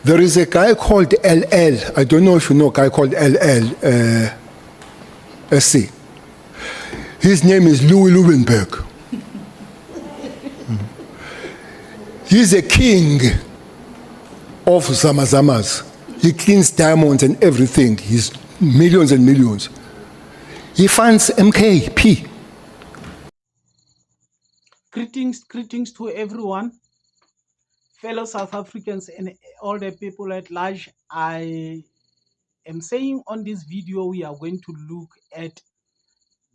There is a guy called LL. I don't know if you know a guy called LL. SC. His name is Louis Leuwenberg. He's a king of Zamazamas. He cleans diamonds and everything. He's millions and millions. He funds MKP. Greetings to everyone, fellow South Africans and all the people at large. I am saying on this video we are going to look at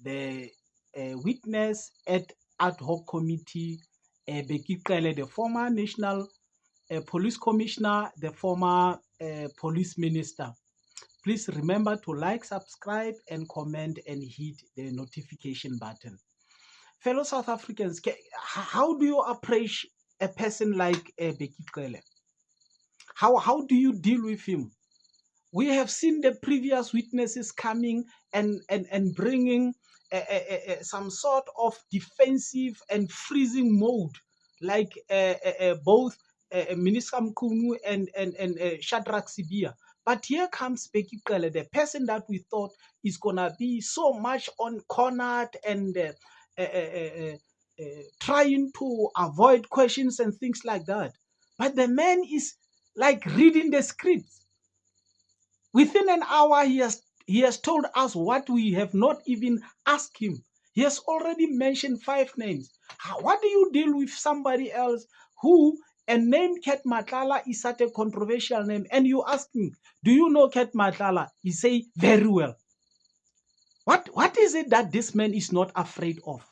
the witness at ad hoc committee, Bheki Cele, the former national police commissioner, the former police minister. Please remember to like, subscribe and comment and hit the notification button. Fellow South Africans, how do you approach a person like Bheki Cele? How do you deal with him? We have seen the previous witnesses coming and bringing some sort of defensive and freezing mode, like both Minister Mkhunu and Shadrack Sibia. But here comes Bheki Cele, the person that we thought is gonna be so much cornered and trying to avoid questions and things like that. But the man is like reading the script. Within an hour, he has told us what we have not even asked him. He has already mentioned 5 names. What do you deal with somebody else who a name Ket Matlala is such a controversial name? And you ask him, do you know Ket Matlala? He say, very well. What is it that this man is not afraid of?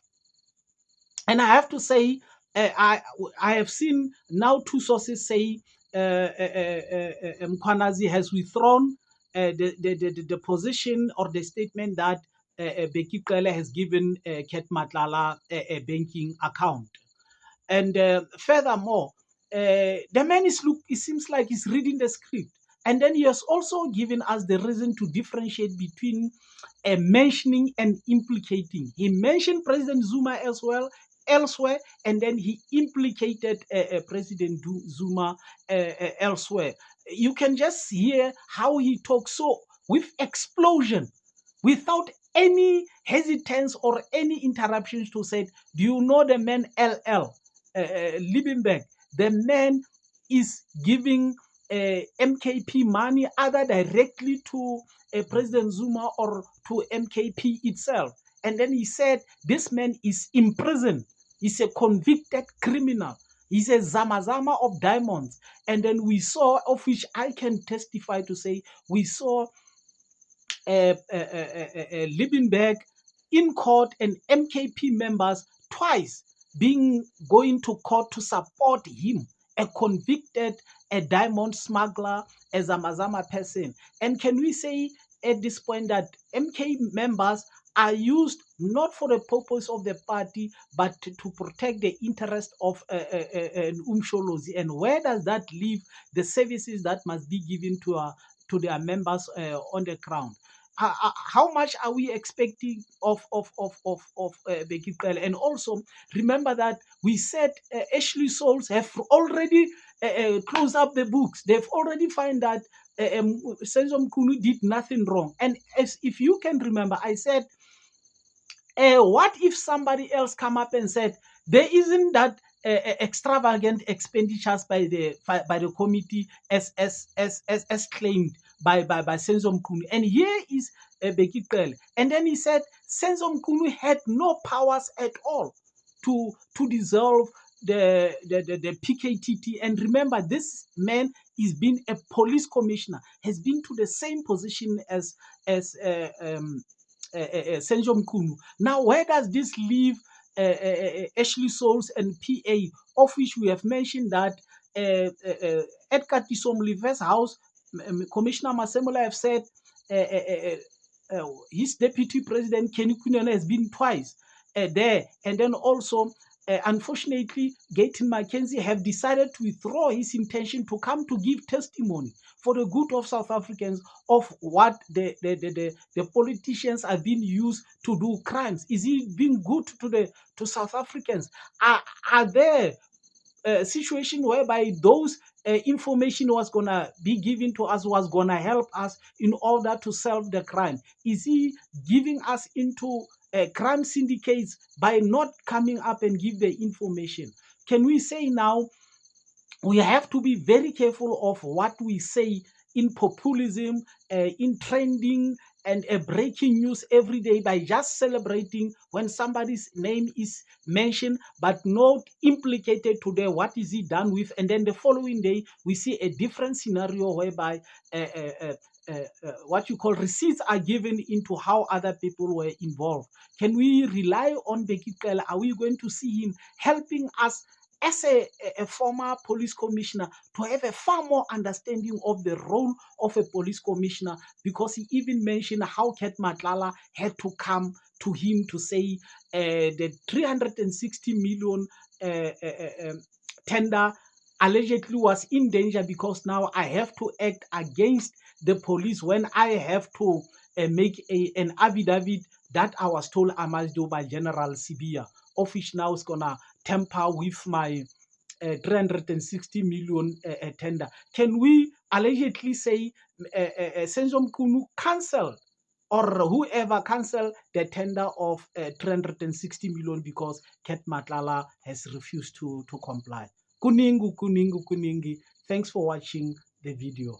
And I have to say, I have seen now 2 sources say Mkhwanazi has withdrawn the position or the statement that Bheki Cele has given Ket Matlala a banking account. And furthermore, the man it seems like he's reading the script. And then he has also given us the reason to differentiate between mentioning and implicating. He mentioned President Zuma as well elsewhere, and then he implicated President Zuma elsewhere. You can just hear how he talks so with explosion, without any hesitance or any interruptions to say, do you know the man LL Leuwenberg? The man is giving MKP money either directly to President Zuma or to MKP itself. And then he said, this man is in prison. He's a convicted criminal. He's a Zamazama of diamonds. And then we saw, of which I can testify to say, we saw Leuwenberg in court and MKP members twice going to court to support him, a convicted a diamond smuggler, a Zamazama person. And can we say at this point that MK members are used not for the purpose of the party, but to protect the interest of Umsholozi? And where does that leave the services that must be given to their members on the ground? How much are we expecting of Bheki Cele? And also remember that we said Ashley Souls have already closed up the books. They've already found that Senzo Mkhunu did nothing wrong. And as if you can remember, I said, what if somebody else come up and said there isn't that extravagant expenditures by the committee as claimed by Senzo Mkhunu? And here is Bheki Cele. And then he said Senzo Mkhunu had no powers at all to dissolve the PKTT. And remember, this man is been a police commissioner, has been to the same position as Senzo Mkhunu. Now, where does this leave Ashley Souls and PA, of which we have mentioned that at Katiso Mlive's house, Commissioner Masemola have said his deputy president, Kenny Kunene, has been twice there. And then also, unfortunately, Gayton Mackenzie have decided to withdraw his intention to come to give testimony for the good of South Africans of what the politicians are being used to do crimes. Is it being good to South Africans? Are there situation whereby those information was going to be given to us, was going to help us in order to solve the crime? Is he giving us into crime syndicates by not coming up and give the information? Can we say now we have to be very careful of what we say in populism, in trending, and breaking news every day by just celebrating when somebody's name is mentioned but not implicated today? What is he done with? And then the following day we see a different scenario whereby what you call receipts are given into how other people were involved. Can we rely on Bheki Cele? Are we going to see him helping us as a former police commissioner to have a far more understanding of the role of a police commissioner? Because he even mentioned how Ket Matlala had to come to him to say the 360 million tender allegedly was in danger, because now I have to act against the police when I have to make an affidavit that I was told I must do by General Sibia, of which now is going to temper with my 360 million tender. Can we allegedly say Senzo Mkhunu cancelled, or whoever cancelled the tender of 360 million because Ket Matlala has refused to comply? Kuningi, kuningi, kuningi. Thanks for watching the video.